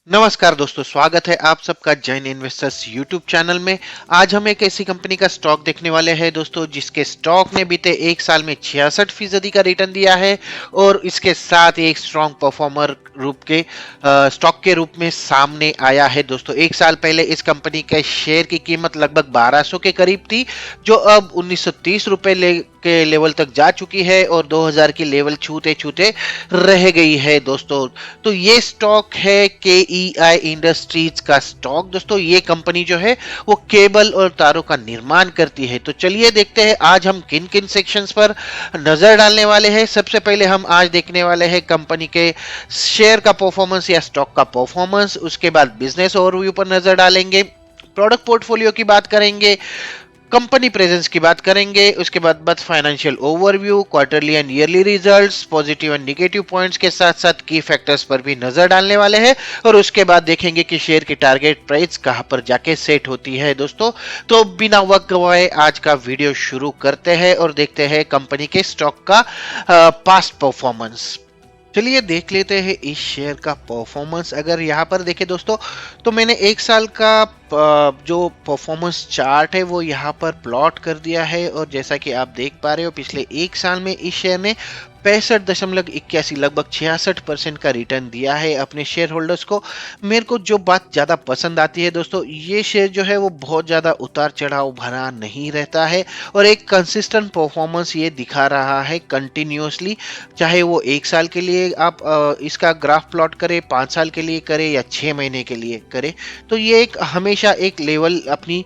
नमस्कार दोस्तों, स्वागत है आप सबका जैन इन्वेस्टर्स यूट्यूब चैनल में। आज हम एक ऐसी कंपनी का स्टॉक देखने वाले हैं दोस्तों, जिसके स्टॉक ने बीते एक साल में 66% का रिटर्न दिया है और इसके साथ एक स्ट्रॉन्ग परफॉर्मर रूप के स्टॉक के रूप में सामने आया है दोस्तों। एक साल पहले इस कंपनी के शेयर की कीमत लगभग 1200 के करीब थी, जो अब 1930 रुपए के लेवल तक जा चुकी है और 2000 की लेवल छूते छूते रह गई है दोस्तों। तो ये स्टॉक है KEI इंडस्ट्रीज का स्टॉक दोस्तों। ये कंपनी जो है वो केबल और तारों का निर्माण करती है। तो चलिए देखते हैं आज हम किन किन सेक्शंस पर नजर डालने वाले हैं। सबसे पहले हम आज देखने वाले हैं कंपनी के शेयर का परफॉर्मेंस या स्टॉक का परफॉर्मेंस। उसके बाद बिजनेस ओवरव्यू पर नजर डालेंगे, प्रोडक्ट पोर्टफोलियो की बात करेंगे, कंपनी प्रेजेंस की बात करेंगे, उसके बाद financial overview, quarterly and yearly results, positive and negative points के साथ साथ की फैक्टर्स पर भी नजर डालने वाले हैं और उसके बाद देखेंगे कि शेयर की टारगेट प्राइस कहां पर जाके सेट होती है दोस्तों। तो बिना वक्त गवाए आज का वीडियो शुरू करते हैं और देखते हैं कंपनी के स्टॉक का पास्ट परफॉर्मेंस। चलिए देख लेते हैं इस शेयर का परफॉर्मेंस। अगर यहाँ पर देखें दोस्तों, तो मैंने एक साल का जो परफॉर्मेंस चार्ट है वो यहाँ पर प्लॉट कर दिया है और जैसा कि आप देख पा रहे हो, पिछले एक साल में इस शेयर ने 65.81 लगभग 66% का रिटर्न दिया है अपने शेयर होल्डर्स को। मेरे को जो बात ज़्यादा पसंद आती है दोस्तों, ये शेयर जो है वो बहुत ज़्यादा उतार चढ़ाव भरा नहीं रहता है और एक कंसिस्टेंट परफॉर्मेंस ये दिखा रहा है कंटिन्यूसली। चाहे वो एक साल के लिए आप इसका ग्राफ प्लॉट करें, 5 साल के लिए करें या 6 महीने के लिए करें, तो ये एक हमेशा एक लेवल अपनी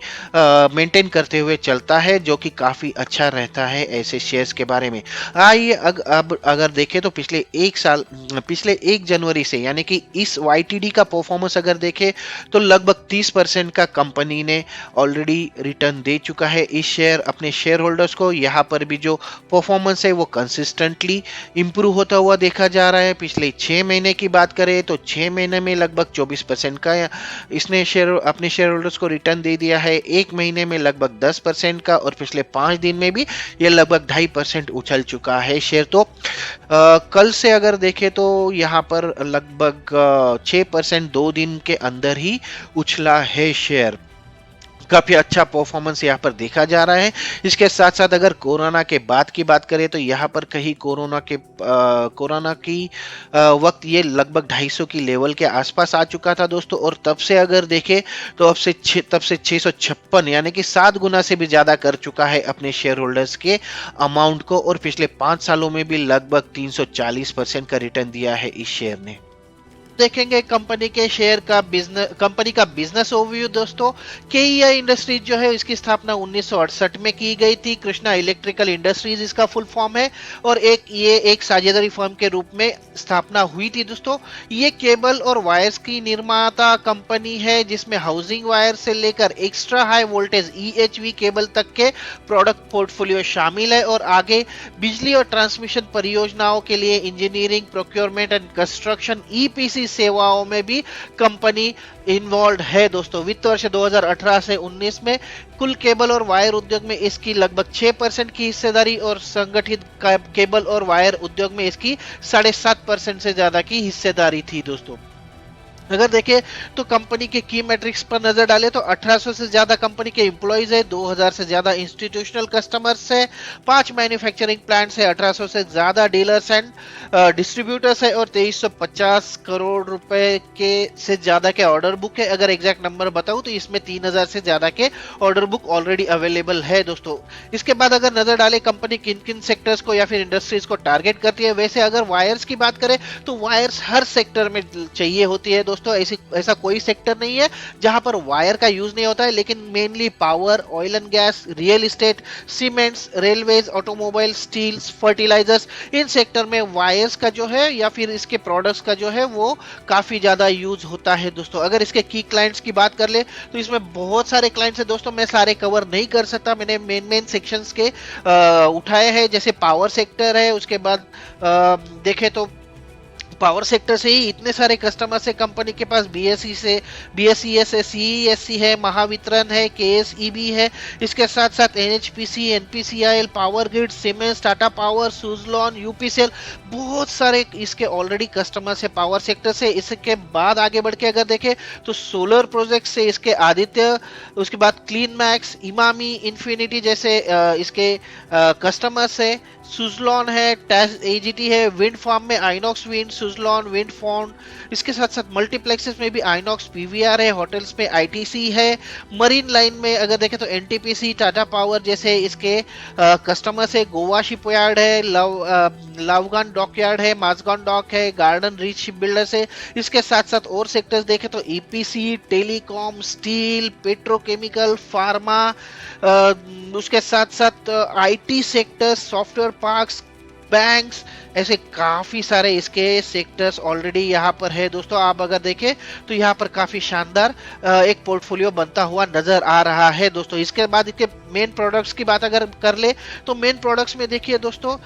मेंटेन करते हुए चलता है, जो कि काफ़ी अच्छा रहता है ऐसे शेयर्स के बारे में। आइए अब अगर देखें तो पिछले 1 जनवरी से यानी कि इस YTD का परफॉर्मेंस अगर देखें तो लगभग 30% का कंपनी ने ऑलरेडी रिटर्न दे चुका है इस शेयर अपने शेयर होल्डर्स को। यहाँ पर भी जो परफॉर्मेंस है वो कंसिस्टेंटली इंप्रूव होता हुआ देखा जा रहा है। पिछले 6 महीने की बात करें तो 6 महीने में लगभग 24% का इसने अपने शेयर होल्डर्स को रिटर्न दे दिया है। एक महीने में लगभग 10% का और पिछले 5 दिन में भी ये लगभग 2.5% उछल चुका है शेयर। तो कल से अगर देखें तो यहाँ पर लगभग 6% 2 दिन के अंदर ही उछला है शेयर। काफी अच्छा परफॉर्मेंस यहाँ पर देखा जा रहा है। इसके साथ साथ अगर कोरोना के बाद की बात करें तो यहाँ पर कहीं कोरोना की वक्त ये लगभग 250 की लेवल के आसपास आ चुका था दोस्तों। और तब से अगर देखें तो तब से 656 यानी कि 7 गुना से भी ज्यादा कर चुका है अपने शेयर होल्डर्स के अमाउंट को और पिछले 5 सालों में भी लगभग 340% का रिटर्न दिया है इस शेयर ने। देखेंगे कंपनी का बिजनेस ओवरव्यू दोस्तों। KEI इंडस्ट्रीज जो है इसकी स्थापना 1968 में की गई थी। कृष्णा इलेक्ट्रिकल इंडस्ट्रीज इसका फुल फॉर्म है और ये एक साझेदारी फर्म के रूप में स्थापना हुई थी दोस्तों। ये केबल और वायर्स की निर्माता कंपनी है, जिसमें हाउसिंग वायर से लेकर extra high voltage EHV cable तक के प्रोडक्ट पोर्टफोलियो शामिल है और आगे बिजली और ट्रांसमिशन परियोजनाओं के लिए engineering, procurement and construction EPC सेवाओं में भी कंपनी इन्वॉल्व है दोस्तों। वित्त वर्ष 2018 से 19 में कुल केबल और वायर उद्योग में इसकी लगभग 6% की हिस्सेदारी और संगठित केबल और वायर उद्योग में इसकी 7.5% से ज्यादा की हिस्सेदारी थी दोस्तों। अगर देखें तो कंपनी के की मैट्रिक्स पर नजर डालें तो 1800 से ज्यादा कंपनी के एम्प्लॉइज है, 2000 से ज्यादा इंस्टीट्यूशनल कस्टमर्स है, 5 मैन्युफैक्चरिंग प्लांट्स है, 1800 से ज्यादा डीलर्स एंड डिस्ट्रीब्यूटर्स है और 2350 करोड़ रुपए के से ज्यादा के ऑर्डर बुक है। अगर एग्जैक्ट नंबर बताऊं तो इसमें 3000 से ज्यादा के ऑर्डर बुक ऑलरेडी अवेलेबल है दोस्तों। इसके बाद अगर नजर डाले कंपनी किन किन सेक्टर्स को या फिर इंडस्ट्रीज को टारगेट करती है, वैसे अगर वायर्स की बात करें तो वायर्स हर सेक्टर में चाहिए होती है दोस्तों। ऐसा कोई सेक्टर नहीं है जहां पर वायर का यूज नहीं होता है, लेकिन mainly power, oil and gas, real estate, cements, railways, automobile, steels, fertilisers, इन सेक्टर में वायर्स का जो है या फिर इसके प्रोडक्ट्स का जो है वो काफी ज्यादा यूज होता है दोस्तों। अगर इसके की क्लाइंट्स की बात कर ले तो इसमें बहुत सारे क्लाइंट्स है दोस्तों, मैं सारे कवर नहीं कर सकता। मैंने मेन सेक्शंस के उठाए हैं, जैसे पावर सेक्टर है, उसके बाद देखे तो पावर सेक्टर से ही इतने सारे कस्टमर्स है कंपनी के पास। बीएसईएस है, सीईएससी है, महावितरण है, केएसईबी है, इसके साथ साथ NHPC, NPCIL, power grid, siemens, Tata power, Suzlon, UPCL, बहुत सारे इसके ऑलरेडी कस्टमर्स है पावर सेक्टर से। इसके बाद आगे बढ़ के अगर देखें तो सोलर प्रोजेक्ट से इसके आदित्य, उसके बाद क्लीन मैक्स, इमामी, इन्फिनिटी जैसे इसके कस्टमर्स है। सुजलॉन है, टैस एजीटी है, विंड फार्म में Inox wind, Suzlon, wind farm, इसके साथ साथ मल्टीप्लेक्सेस में भी आइनॉक्स पीवीआर है, होटल्स में आईटीसी है, मरीन लाइन में अगर देखें तो एनटीपीसी, टाटा पावर जैसे इसके कस्टमर्स है। गोवा शिपयार्ड है, लावगान डॉकयार्ड है, माजगान डॉक है, गार्डन रीच शिप बिल्डर्स है। इसके साथ साथ और सेक्टर्स देखें तो EPC, telecom, steel, petrochemical, pharma, उसके साथ साथ IT sector, software parks, banks, ऐसे काफी सारे इसके सेक्टर्स ऑलरेडी यहाँ पर है दोस्तों। आप अगर देखें तो यहाँ पर काफी शानदार एक पोर्टफोलियो बनता हुआ नजर आ रहा है दोस्तों। इसके बाद इसके मेन प्रोडक्ट्स की बात अगर कर ले तो मेन प्रोडक्ट्स में देखिए दोस्तों,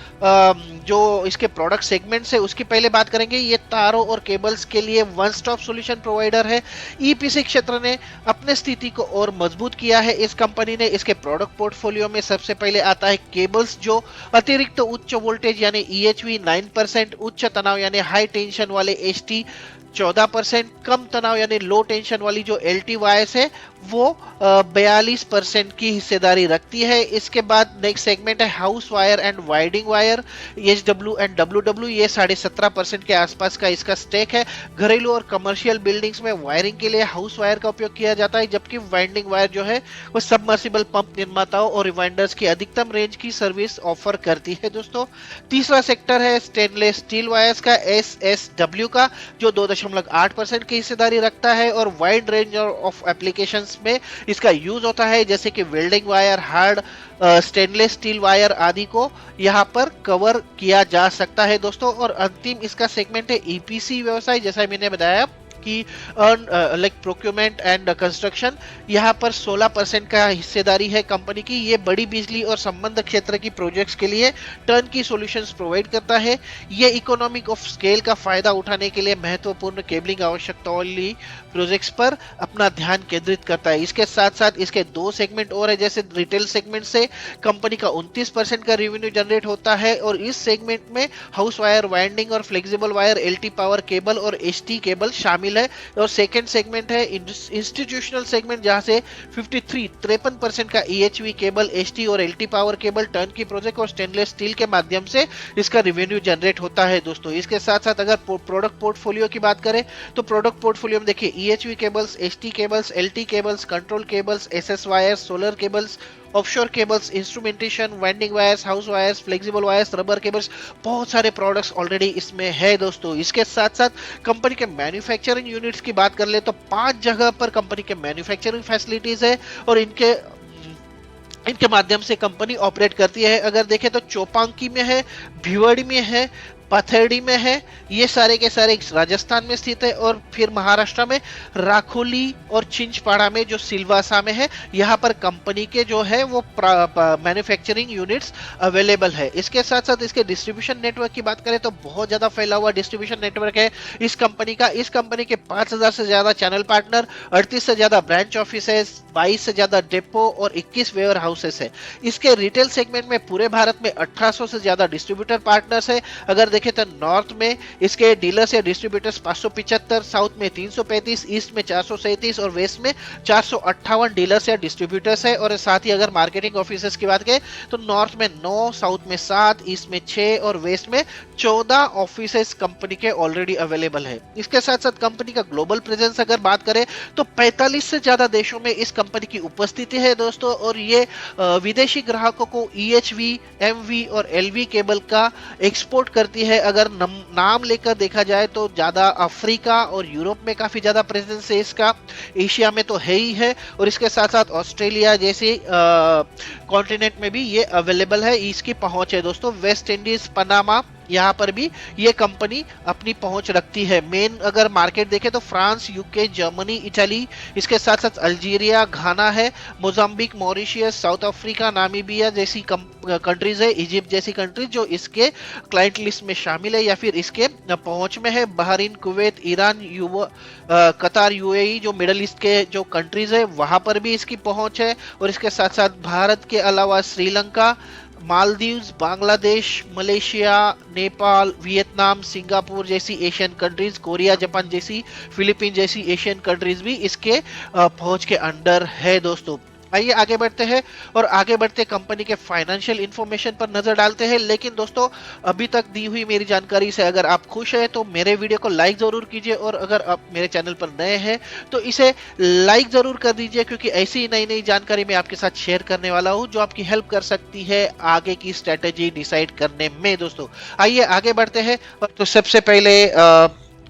जो इसके प्रोडक्ट सेगमेंट्स है उसकी पहले बात करेंगे। ये तारों और केबल्स के लिए वन स्टॉप सॉल्यूशन प्रोवाइडर है। ईपीसी क्षेत्र ने अपने स्थिति को और मजबूत किया है इस कंपनी ने। इसके प्रोडक्ट पोर्टफोलियो में सबसे पहले आता है केबल्स, जो अतिरिक्त उच्च वोल्टेज यानी ईएचवी 9%, उच्च तनाव यानी हाई टेंशन वाले एचटी 14%, कम तनाव यानी लो टेंशन वाली जो एलटी वायर्स है वो 42% की हिस्सेदारी रखती है। इसके बाद नेक्स्ट सेगमेंट है house wire and winding wire, HW and WW, ये 17.5% के आसपास का इसका स्टेक है। घरेलू और कमर्शियल बिल्डिंग्स में वायरिंग के लिए हाउस वायर का उपयोग किया जाता है, जबकि वाइंडिंग वायर जो है वो सबमर्सिबल पंप निर्माताओं और रिवाइंडर्स की अधिकतम रेंज की सर्विस ऑफर करती है दोस्तों। तीसरा सेक्टर है स्टेनलेस स्टील वायर्स का, एसएसडब्ल्यू का, जो 2.8% की हिस्सेदारी रखता है और वाइड रेंज ऑफ एप्लीकेशंस में इसका यूज होता है, जैसे कि welding wire, hard stainless steel wire आदि को यहाँ पर कवर किया जा सकता है दोस्तों। और अंतिम इसका सेगमेंट है ईपीसी व्यवसाय, जैसा मैंने बताया कि लाइक प्रोक्योरमेंट एंड कंस्ट्रक्शन, यहाँ पर 16% का हिस्सेदारी है कंपनी की। ये बड़ी बिजली और संबंध क्षेत्र की प्रोजेक्ट्स के लिए टर्न की सॉल्यूशंस प्रोवाइड करता है। ये इकोनॉमिक ऑफ स्केल का फायदा उठाने के लिए महत्वपूर्ण केबलिंग आवश्यकताओं वाली प्रोजेक्ट्स पर अपना ध्यान केंद्रित करता है। इसके साथ साथ इसके दो सेगमेंट और है, जैसे रिटेल सेगमेंट से कंपनी का 29% का रेवेन्यू जनरेट होता है और इस सेगमेंट में हाउस वायर, वाइंडिंग और flexible wire, LT power cable और एचटी केबल शामिल है। और सेकंड सेगमेंट है इंस्टीट्यूशनल सेगमेंट, जहां से 53% का ईएचवी केबल, एचटी और एलटी पावर केबल, टर्न की प्रोजेक्ट और स्टेनलेस स्टील के माध्यम से इसका रेवेन्यू जनरेट होता है दोस्तों। इसके साथ साथ अगर प्रोडक्ट पोर्टफोलियो की बात करें तो प्रोडक्ट पोर्टफोलियो में देखिए EHV cables, HT cables, LT cables, control cables, SS wires, solar cables, offshore cables, instrumentation, winding wires, house wires, flexible wires, rubber cables, बहुत सारे प्रोडक्ट्स ऑलरेडी इसमें है दोस्तों। इसके साथ साथ कंपनी के मैन्युफैक्चरिंग यूनिट्स की बात कर ले तो 5 जगह पर कंपनी के मैन्युफैक्चरिंग फैसिलिटीज है और इनके माध्यम से कंपनी ऑपरेट करती है। अगर देखें तो चौपांकी में है, भिवड़ी में है, पथेड़ी में है, ये सारे के सारे राजस्थान में स्थित है। और फिर महाराष्ट्र में राखोली और चिंचपाड़ा में जो सिलवासा में है, यहाँ पर कंपनी के जो है वो मैन्युफैक्चरिंग यूनिट्स अवेलेबल है। इसके साथ साथ इसके डिस्ट्रीब्यूशन नेटवर्क की बात करें तो बहुत ज्यादा फैला हुआ डिस्ट्रीब्यूशन नेटवर्क है इस कंपनी का। इस कंपनी के 5000 से ज्यादा चैनल पार्टनर, 38 से ज्यादा ब्रांच ऑफिसेस, 22 से ज्यादा डेपो और 21 वेयर हाउसेस है। इसके रिटेल सेगमेंट में पूरे भारत में 1800 से ज्यादा डिस्ट्रीब्यूटर पार्टनर्स है। अगर देखें तो नॉर्थ में इसके डीलर्स या डिस्ट्रीब्यूटर्स 575, साउथ में 335, ईस्ट में 437 और वेस्ट में 458 डीलर्स या डिस्ट्रीब्यूटर्स है। और साथ ही अगर मार्केटिंग ऑफिसर्स की बात करें तो नॉर्थ में 9, साउथ में 7, ईस्ट में 6 और वेस्ट में 14 ऑफिसेस कंपनी के ऑलरेडी अवेलेबल है। इसके साथ साथ कंपनी का ग्लोबल प्रेजेंस अगर बात करें तो 45 से ज्यादा देशों में इस कंपनी की उपस्थिति है दोस्तों। और ये विदेशी ग्राहकों को ईएचवी, एमवी और एलवी केबल का एक्सपोर्ट करती है। अगर नाम लेकर देखा जाए तो ज्यादा अफ्रीका और यूरोप में काफी ज्यादा प्रेजेंस है इसका, एशिया में तो है ही है। और इसके साथ साथ ऑस्ट्रेलिया जैसे कॉन्टिनेंट में भी ये अवेलेबल है, इसकी पहुंच है दोस्तों। वेस्ट इंडीज, पनामा, यहाँ पर भी ये कंपनी अपनी पहुंच रखती है। मेन अगर मार्केट देखें तो फ्रांस, यूके, जर्मनी, इटली, इसके साथ साथ अल्जीरिया, घाना है, Mozambique, Mauritius, south Africa, Namibia जैसी कंट्रीज है, इजिप्ट जैसी कंट्रीज जो इसके क्लाइंट लिस्ट में शामिल है या फिर इसके पहुंच में है। बहरीन, कुवैत, ईरान, कतार, यूएई जो मिडल ईस्ट के जो कंट्रीज है वहां पर भी इसकी पहुंच है। और इसके साथ साथ भारत के अलावा Sri Lanka, Maldives, Bangladesh, Malaysia, Nepal, Vietnam, Singapore जैसी एशियन कंट्रीज, कोरिया, जापान जैसी, फिलीपीन जैसी एशियन कंट्रीज भी इसके पहुंच के अंडर है दोस्तों। आइए आगे बढ़ते हैं और आगे बढ़ते कंपनी के फाइनेंशियल इंफॉर्मेशन पर नजर डालते हैं। लेकिन दोस्तों, अभी तक दी हुई मेरी जानकारी से अगर आप खुश हैं तो मेरे वीडियो को लाइक जरूर कीजिए, और अगर आप मेरे चैनल पर नए हैं तो इसे लाइक जरूर कर दीजिए, क्योंकि ऐसी ही नई नई जानकारी मैं आपके साथ शेयर करने वाला हूं जो आपकी हेल्प कर सकती है आगे की स्ट्रेटेजी डिसाइड करने में। दोस्तों आइए आगे बढ़ते हैं। तो सबसे पहले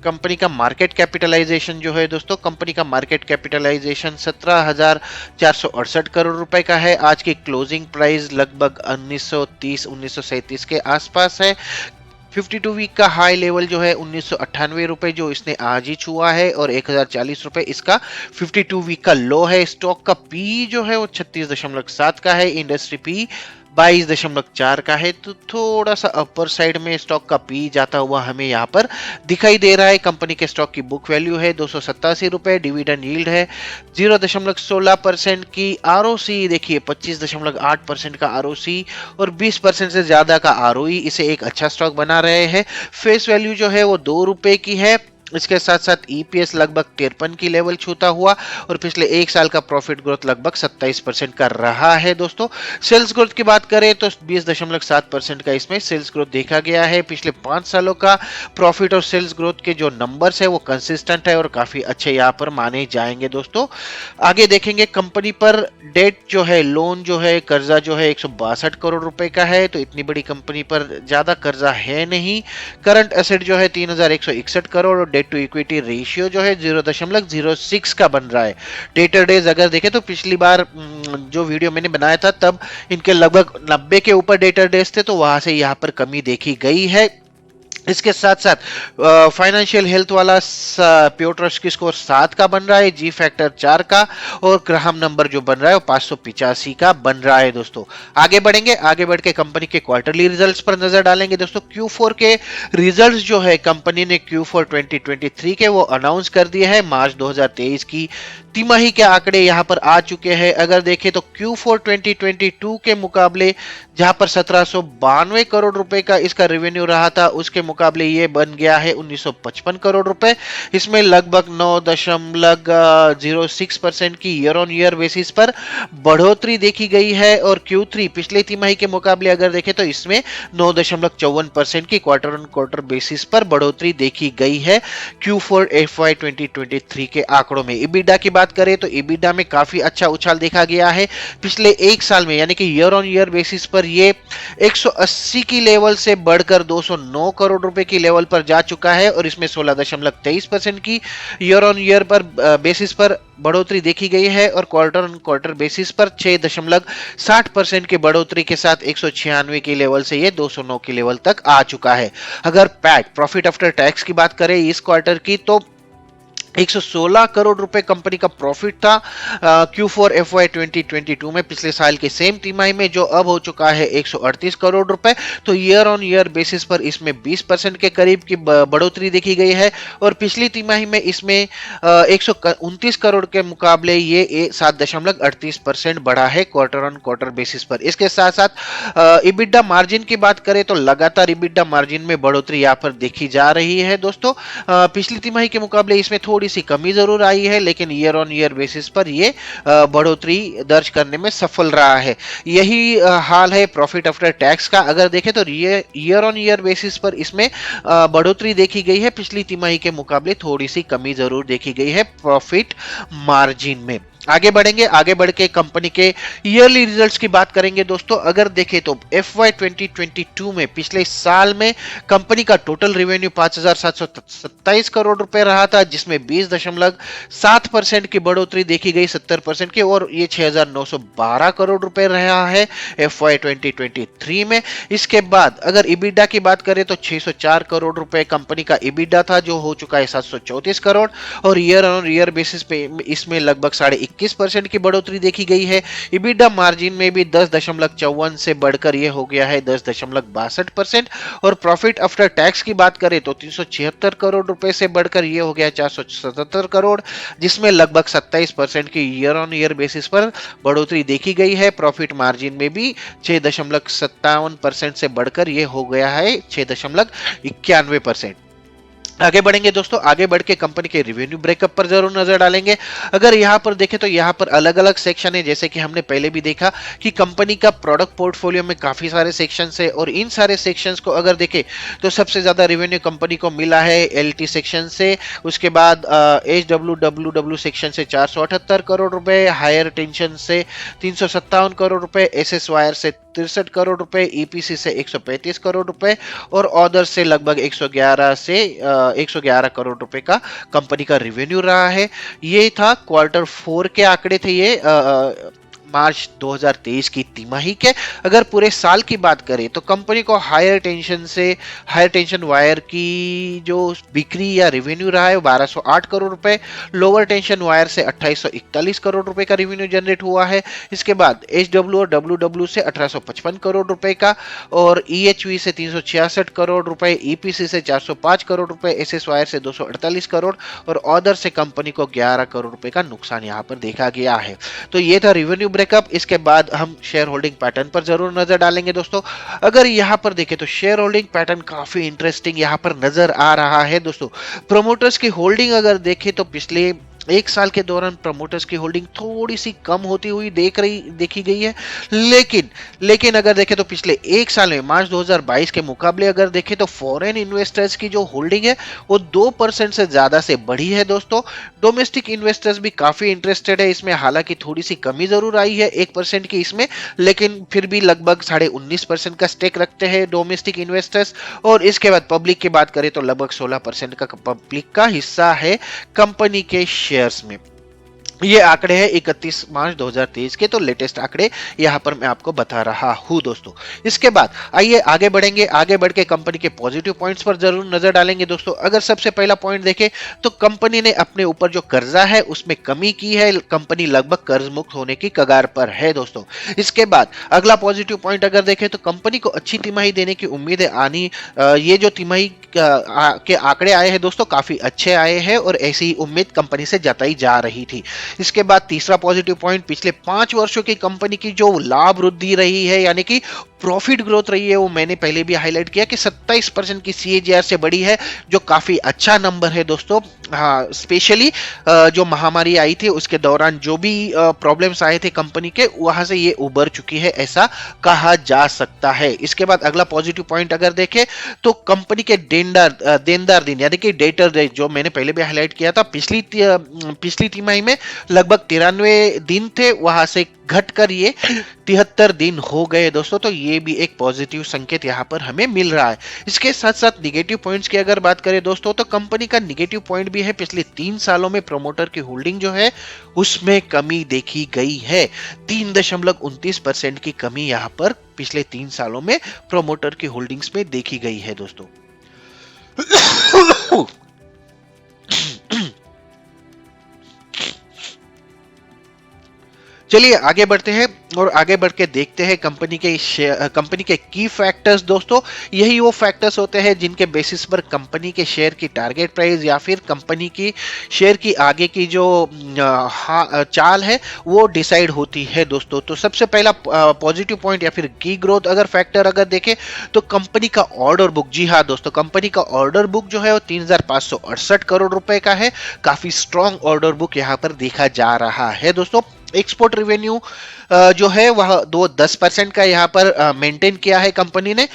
कंपनी का मार्केट कैपिटलाइजेशन जो है दोस्तों, कंपनी का मार्केट कैपिटलाइजेशन 17,468 करोड़ रुपए का है। आज की क्लोजिंग प्राइस लगभग 1937 के आसपास है। 52 वीक का हाई लेवल जो है 1998 रुपए जो इसने आज ही छुआ है, और 1040 रुपए इसका 52 वीक का लो है। स्टॉक का पी जो है वो 36.7 का है। इंडस्ट्री पी 22.4 का है। तो थोड़ा सा अपर साइड में स्टॉक का पी जाता हुआ हमें यहाँ पर दिखाई दे रहा है। कंपनी के स्टॉक की बुक वैल्यू है 287 रुपए। डिविडेंड यील्ड है 0.16% की। आरओसी देखिए 25.8% का आरओसी और 20% से ज्यादा का आरओई इसे एक अच्छा स्टॉक बना रहे हैं। फेस वैल्यू जो है वो 2 रुपए की है। इसके साथ साथ ईपीएस लगभग 53 की लेवल छूता हुआ, और पिछले एक साल का प्रॉफिट ग्रोथ लगभग 27% का रहा है। दोस्तों सेल्स ग्रोथ की बात करें तो 20.7% का इसमें सेल्स ग्रोथ देखा गया है। पिछले 5 सालों का प्रॉफिट और सेल्स ग्रोथ के जो नंबर्स है वो कंसिस्टेंट है और काफी अच्छे यहाँ पर माने जाएंगे। दोस्तों आगे देखेंगे कंपनी पर डेट जो है, लोन जो है, कर्जा जो है 162 करोड़ रुपए का है। तो इतनी बड़ी कंपनी पर ज्यादा कर्जा है नहीं। करंट एसेट जो है 3,161 करोड़, और डेट टू इक्विटी रेशियो जो है 0.06 का बन रहा है। डेटर डेज अगर देखें तो पिछली बार जो वीडियो मैंने बनाया था तब इनके लगभग 90 के ऊपर डेटर डेज थे, तो वहां से यहाँ पर कमी देखी गई है। इसके साथ साथ फाइनेंशियल हेल्थ वाला प्योर ट्रस्ट की स्कोर 7 का बन रहा है, जी फैक्टर 4 का, और ग्राहम नंबर जो बन रहा है वो 585 का बन रहा है। दोस्तों आगे बढ़ेंगे, आगे बढ़ के कंपनी के क्वार्टरली रिजल्ट्स पर नजर डालेंगे। दोस्तों Q4 के रिजल्ट्स जो है कंपनी ने Q4 2023 के वो अनाउंस कर दिए हैं। मार्च 2023 की तिमाही के आंकड़े यहाँ पर आ चुके हैं। अगर देखें तो Q4 2022 के मुकाबले जहां पर 1792 करोड़ रुपए का इसका रेवेन्यू रहा था, उसके मुकाबले ये बन गया है 1955 करोड़ रुपए। इसमें लगभग 9.06% की ईयर ऑन ईयर बेसिस पर बढ़ोतरी देखी गई है। और Q3 पिछले तिमाही के मुकाबले अगर देखें तो इसमें 9.54% की क्वार्टर ऑन क्वार्टर बेसिस पर बढ़ोतरी देखी गई है Q4 FY 2023 के आंकड़ों में। EBITDA की बात करें तो EBITDA में काफी अच्छा उछाल देखा गया है पिछले एक साल में, यानी कि ईयर ऑन ईयर बेसिस पर ये 180 की लेवल से बढ़कर 209 करोड़ रुपए की लेवल पर जा चुका है, और इसमें 16.23% की ईयर ऑन ईयर पर बेसिस पर बढ़ोतरी देखी गई है, और क्वार्टर ऑन क्वार्टर बेसिस पर 6.60% की बढ़ोतरी के साथ 196 की लेवल से ये 209 की लेवल तक आ चुका है। अगर पैट प्रॉफिट आफ्टर टैक्स की बात करें इस क्वार्टर की तो 116 करोड़ रुपए कंपनी का प्रॉफिट था Q4 FY 2022 में, पिछले साल के सेम तिमाही में, जो अब हो चुका है 138 करोड़ रुपए। तो ईयर ऑन ईयर बेसिस पर इसमें 20% के करीब की बढ़ोतरी देखी गई है, और पिछली तिमाही में इसमें 129 करोड़ के मुकाबले ये 7.38% बढ़ा है क्वार्टर ऑन क्वार्टर बेसिस पर। इसके साथ साथ EBITDA मार्जिन की बात करें तो लगातार EBITDA मार्जिन में बढ़ोतरी यहाँ पर देखी जा रही है। दोस्तों पिछली तिमाही के मुकाबले इसमें थोड़ी सी कमी जरूर आई है, लेकिन ईयर ऑन ईयर बेसिस पर ये बढ़ोतरी दर्ज करने में सफल रहा है। यही हाल है प्रॉफिट आफ्टर टैक्स का। अगर देखें तो ईयर ऑन ईयर बेसिस पर इसमें बढ़ोतरी देखी गई है, पिछली तिमाही के मुकाबले थोड़ी सी कमी जरूर देखी गई है प्रॉफिट मार्जिन में। आगे बढ़ेंगे, आगे बढ़ के कंपनी के ईयरली रिजल्ट्स की बात करेंगे। दोस्तों अगर देखें तो FY 2022 में, पिछले साल में, कंपनी का टोटल रेवेन्यू 5,727 करोड़ रुपए रहा था, जिसमें 20.7% की बढ़ोतरी देखी गई 70% की, और ये 6,912 करोड़ रुपए रहा है FY 2023 में। इसके बाद अगर EBITDA की बात करें तो 604 करोड़ रुपए कंपनी का EBITDA था, जो हो चुका है 734 करोड़, और ईयर ऑन ईयर बेसिस पे इसमें लगभग 21 21% की बढ़ोतरी देखी गई है। EBITDA मार्जिन में भी 10.54 से बढ़कर ये हो गया है 10.62%। और प्रॉफिट आफ्टर टैक्स की बात करें तो 376 करोड़ रुपए से बढ़कर ये हो गया 477 करोड़, जिसमें लगभग 27% की ईयर ऑन ईयर बेसिस पर बढ़ोतरी देखी गई है। प्रॉफिट मार्जिन में भी 6.57% से बढ़कर ये हो गया है 6.91%। आगे बढ़ेंगे दोस्तों, आगे बढ़ के कंपनी के रिवेन्यू ब्रेकअप पर जरूर नजर डालेंगे। अगर यहाँ पर देखें तो यहाँ पर अलग अलग सेक्शन है, जैसे कि हमने पहले भी देखा कि कंपनी का प्रोडक्ट पोर्टफोलियो में काफी सारे सेक्शंस है, और इन सारे सेक्शंस को अगर देखें तो सबसे ज्यादा रिवेन्यू कंपनी को मिला है एलटी सेक्शन से, उसके बाद HWWW सेक्शन से 478 करोड़ रुपए, हायर टेंशन से 357 करोड़ रुपए, एसएस वायर से 63 करोड़ रुपए, ईपीसी से 135 करोड़ रुपए, और ऑदर से लगभग 111 करोड़ रुपए का कंपनी का रिवेन्यू रहा है। ये था क्वार्टर 4 के आंकड़े थे, ये मार्च 2023 की तिमाही के। अगर पूरे साल की बात करें तो कंपनी को हायर टेंशन वायर की जो बिक्री या रेवेन्यू रहा है 1208 करोड़ रुपए, लोअर टेंशन वायर से 2841 करोड़ रुपए का रेवेन्यू जनरेट हुआ है। इसके बाद एचडब्ल्यू और डब्ल्यूडब्ल्यू से 1855 करोड़ रुपए का, और ईएचवी से 366 करोड़ रुपए, ईपीसी से 405 करोड़ रुपए, एसएस वायर से 248 करोड़, और ऑदर से कंपनी को 11 करोड़ रुपए का नुकसान यहां पर देखा गया है। तो ये था रिवेन्यू ब्रेकअप। इसके बाद हम शेयर होल्डिंग पैटर्न पर जरूर नजर डालेंगे दोस्तों। अगर यहां पर देखें तो शेयर होल्डिंग पैटर्न काफी इंटरेस्टिंग यहां पर नजर आ रहा है दोस्तों। प्रोमोटर्स की होल्डिंग अगर देखें तो पिछले एक साल के दौरान प्रमोटर्स की होल्डिंग थोड़ी सी कम होती हुई देखी गई है, लेकिन अगर देखें तो पिछले एक साल में मार्च 2022 के मुकाबले अगर देखें तो फॉरेन इन्वेस्टर्स की जो होल्डिंग है वो 2% से ज्यादा से बढ़ी है दोस्तों। डोमेस्टिक इन्वेस्टर्स भी काफी इंटरेस्टेड है इसमें, हालांकि थोड़ी सी कमी जरूर आई है 1% की इसमें, लेकिन फिर भी लगभग 19.5% का स्टेक रखते हैं डोमेस्टिक इन्वेस्टर्स। और इसके बाद पब्लिक की बात करें तो लगभग 16% का पब्लिक का हिस्सा है कंपनी के शेयर्स में। ये आंकड़े हैं 31 मार्च 2023 के, तो लेटेस्ट आंकड़े यहां पर मैं आपको बता रहा हूं दोस्तों। इसके बाद आइए आगे बढ़ेंगे, आगे बढ़ के कंपनी के पॉजिटिव पॉइंट्स पर जरूर नजर डालेंगे दोस्तों। अगर सबसे पहला पॉइंट देखें तो कंपनी ने अपने ऊपर जो कर्जा है उसमें कमी की है, कंपनी लगभग कर्ज मुक्त होने की कगार पर है दोस्तों। इसके बाद अगला पॉजिटिव पॉइंट अगर देखें तो कंपनी को अच्छी तिमाही देने की उम्मीदें आनी, ये जो तिमाही के आंकड़े आए हैं दोस्तों काफी अच्छे आए हैं, और ऐसी उम्मीद कंपनी से जताई जा रही थी। इसके बाद तीसरा पॉजिटिव पॉइंट, पिछले 5 वर्षों की कंपनी की जो लाभ वृद्धि रही है यानी कि प्रॉफिट ग्रोथ रही है, वो मैंने पहले भी हाईलाइट किया कि 27% की सीएजीआर से बढ़ी है, जो काफी अच्छा नंबर है दोस्तों। हाँ, स्पेशली जो महामारी आई थी उसके दौरान जो भी प्रॉब्लम्स आए थे कंपनी के, वहां से ये उबर चुकी है ऐसा कहा जा सकता है। इसके बाद अगला पॉजिटिव पॉइंट अगर देखें तो कंपनी के देनदार दिन यानी कि डेटर डे, जो मैंने पहले भी हाईलाइट किया था, पिछली तिमाही में लगभग 93 दिन थे, वहां से घटकर ये 73 दिन हो गए दोस्तों। तो ये भी एक पॉजिटिव संकेत यहाँ पर हमें मिल रहा है। इसके साथ साथ निगेटिव पॉइंट्स की अगर बात करें दोस्तों तो कंपनी का निगेटिव पॉइंट भी है, पिछले 3 सालों में प्रमोटर की होल्डिंग जो है उसमें कमी देखी गई है। 3.29% की कमी यहाँ पर पिछले 3 सालों में प्रमोटर की होल्डिंग्स में देखी गई है दोस्तों। चलिए आगे बढ़ते हैं और आगे बढ़ के देखते हैं कंपनी के की फैक्टर्स दोस्तों। यही वो फैक्टर्स होते हैं जिनके बेसिस पर कंपनी के शेयर की टारगेट प्राइस या फिर कंपनी की शेयर की आगे की जो चाल है वो डिसाइड होती है दोस्तों। तो सबसे पहला पॉजिटिव पॉइंट या फिर की ग्रोथ अगर फैक्टर अगर देखें तो कंपनी का ऑर्डर बुक, जी हाँ दोस्तों, कंपनी का ऑर्डर बुक जो है वो 3,568 करोड़ रुपए का है। काफी स्ट्रॉन्ग ऑर्डर बुक यहाँ पर देखा जा रहा है दोस्तों। एक्सपोर्ट रेवेन्यू जो है वह 10% का यहाँ पर मेंटेन किया है कंपनी ने।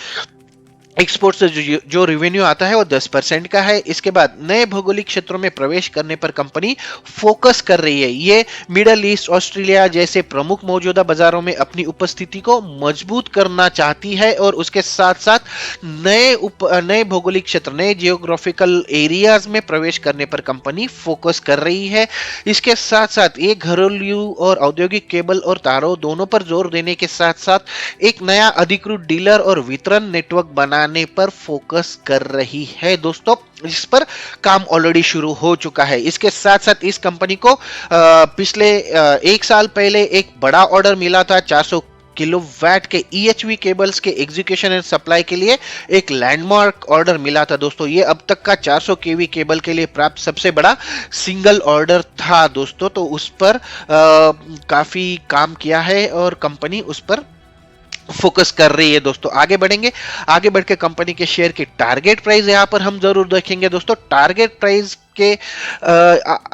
एक्सपोर्ट से जो रेवेन्यू आता है वो 10% का है। इसके बाद नए भौगोलिक क्षेत्रों में प्रवेश करने पर कंपनी फोकस कर रही है। ये मिडल ईस्ट, ऑस्ट्रेलिया जैसे प्रमुख मौजूदा बाजारों में अपनी उपस्थिति को मजबूत करना चाहती है, और उसके साथ साथ नए भौगोलिक क्षेत्र, नए जियोग्राफिकल एरियाज में प्रवेश करने पर कंपनी फोकस कर रही है। इसके साथ साथ ये घरेलू और औद्योगिक केबल और तारों दोनों पर जोर देने के साथ साथ एक नया अधिकृत डीलर और वितरण नेटवर्क बनाने बढ़ाने पर फोकस कर रही है दोस्तों, जिस पर काम ऑलरेडी शुरू हो चुका है। इसके साथ साथ इस कंपनी को पिछले 1 साल पहले एक बड़ा ऑर्डर मिला था 400 किलोवाट के EHV केबल्स के एग्जीक्यूशन एंड सप्लाई के लिए। एक लैंडमार्क ऑर्डर मिला था दोस्तों, ये अब तक का 400 केवी केबल के लिए प्राप्त सबसे बड़ा सिंगल ऑर्डर था दोस्तों। तो उस पर काफी काम किया है और कंपनी उस पर फोकस कर रही है दोस्तों। आगे बढ़ेंगे, आगे बढ़ के कंपनी के शेयर की टारगेट प्राइस यहां पर हम जरूर देखेंगे दोस्तों। टारगेट प्राइस के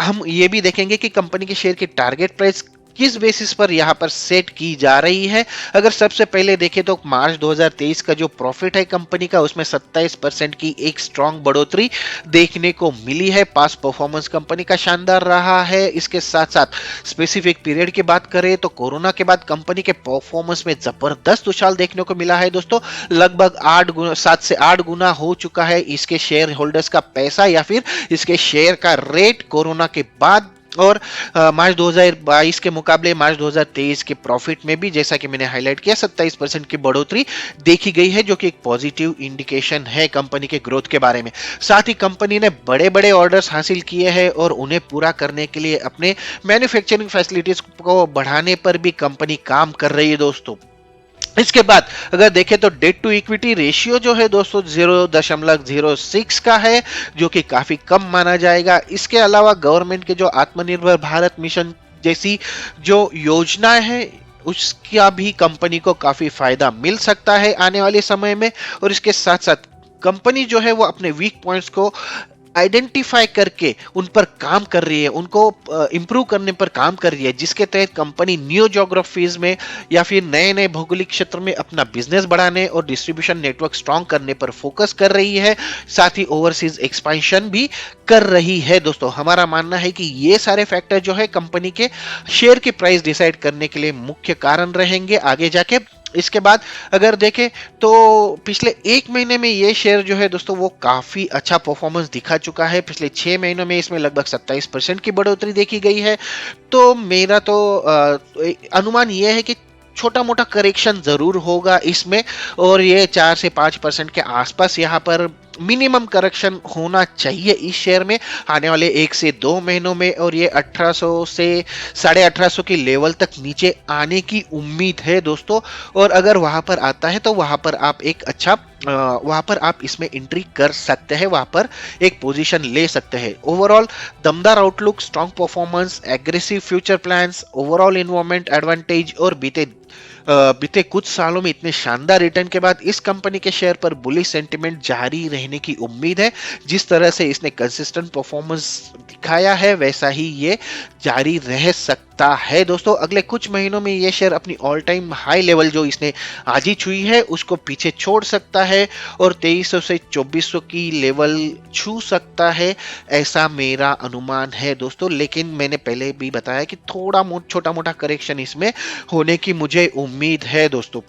हम ये भी देखेंगे कि कंपनी के शेयर की टारगेट प्राइस किस बेसिस पर यहां पर सेट की जा रही है। अगर सबसे पहले देखें तो मार्च 2023 का जो प्रॉफिट है कंपनी का, उसमें 27% की एक स्ट्रांग बढ़ोतरी देखने को मिली है। पास परफॉर्मेंस कंपनी का शानदार रहा है। इसके साथ साथ स्पेसिफिक पीरियड की बात करें तो कोरोना के बाद कंपनी के परफॉर्मेंस में जबरदस्त उछाल देखने को मिला है दोस्तों। लगभग 7 से 8 गुना हो चुका है इसके शेयर होल्डर्स का पैसा या फिर इसके शेयर का रेट कोरोना के बाद। और मार्च 2022 के मुकाबले मार्च 2023 के प्रॉफिट में भी, जैसा कि मैंने हाईलाइट किया, 27% की बढ़ोतरी देखी गई है, जो कि एक पॉजिटिव इंडिकेशन है कंपनी के ग्रोथ के बारे में। साथ ही कंपनी ने बड़े बड़े ऑर्डर्स हासिल किए हैं और उन्हें पूरा करने के लिए अपने मैन्युफैक्चरिंग फैसिलिटीज को बढ़ाने पर भी कंपनी काम कर रही है दोस्तों। इसके बाद अगर देखें तो डेट टू इक्विटी रेशियो जो है दोस्तों 0.06 का है, जो कि काफी कम माना जाएगा। इसके अलावा गवर्नमेंट के जो आत्मनिर्भर भारत मिशन जैसी जो योजनाएं हैं, उसका भी कंपनी को काफी फायदा मिल सकता है आने वाले समय में। और इसके साथ साथ कंपनी जो है वो अपने वीक पॉइंट्स को आइडेंटिफाई करके उन पर काम कर रही है, उनको इंप्रूव करने पर काम कर रही है, जिसके तहत कंपनी न्यू ज्योग्राफीज में या फिर नए नए भौगोलिक क्षेत्र में अपना बिजनेस बढ़ाने और डिस्ट्रीब्यूशन नेटवर्क स्ट्रांग करने पर फोकस कर रही है। साथ ही ओवरसीज एक्सपेंशन भी कर रही है दोस्तों। हमारा मानना है कि ये सारे फैक्टर जो है कंपनी के शेयर की प्राइस डिसाइड करने के लिए मुख्य कारण रहेंगे आगे जाके। इसके बाद अगर देखें तो पिछले 1 महीने में ये शेयर जो है दोस्तों वो काफी अच्छा परफॉर्मेंस दिखा चुका है। पिछले 6 महीनों में इसमें लगभग 27% की बढ़ोतरी देखी गई है। तो मेरा तो अनुमान ये है कि छोटा मोटा करेक्शन जरूर होगा इसमें, और ये 4 से 5% के आसपास यहाँ पर मिनिमम करेक्शन होना चाहिए इस शेयर में आने वाले 1 से 2 महीनों में। और ये 1800 से 1850 की लेवल तक नीचे आने की उम्मीद है दोस्तों। और अगर वहां पर आता है तो वहां पर आप एक अच्छा वहां पर आप इसमें एंट्री कर सकते हैं, वहां पर एक पोजीशन ले सकते हैं। ओवरऑल दमदार outlook, strong performance, aggressive future plans, overall environment advantage और बीते कुछ सालों में इतने शानदार रिटर्न के बाद इस कंपनी के शेयर पर बुलिश सेंटिमेंट जारी रहने की उम्मीद है। जिस तरह से इसने कंसिस्टेंट परफॉर्मेंस दिखाया है वैसा ही ये जारी रह सकता है दोस्तों। अगले कुछ महीनों में ये शेयर अपनी ऑल टाइम हाई लेवल जो इसने आज ही छुई है उसको पीछे छोड़ सकता है और 2300 से 2400 की लेवल छू सकता है, ऐसा मेरा अनुमान है दोस्तों। लेकिन मैंने पहले भी बताया कि थोड़ा छोटा मोटा करेक्शन इसमें होने की मुझे उम्मीद है दोस्तों।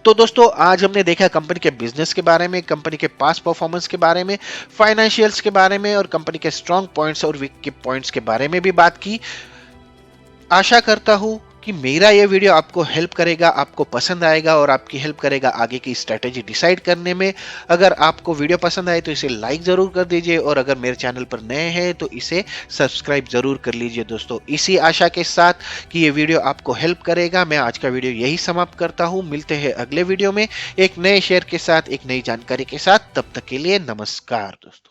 तो दोस्तों आज हमने देखा कंपनी के बिजनेस के बारे में, कंपनी के पास परफॉर्मेंस के बारे में, फाइनेंशियल्स के बारे में और कंपनी के स्ट्रॉन्ग पॉइंट्स और वीक के पॉइंट्स के बारे में भी बात की। आशा करता हूं कि मेरा ये वीडियो आपको हेल्प करेगा, आपको पसंद आएगा और आपकी हेल्प करेगा आगे की स्ट्रेटेजी डिसाइड करने में। अगर आपको वीडियो पसंद आए तो इसे लाइक जरूर कर दीजिए और अगर मेरे चैनल पर नए हैं तो इसे सब्सक्राइब जरूर कर लीजिए दोस्तों। इसी आशा के साथ कि ये वीडियो आपको हेल्प करेगा मैं आज का वीडियो यही समाप्त करता हूँ। मिलते हैं अगले वीडियो में एक नए शेयर के साथ, एक नई जानकारी के साथ। तब तक के लिए नमस्कार दोस्तों।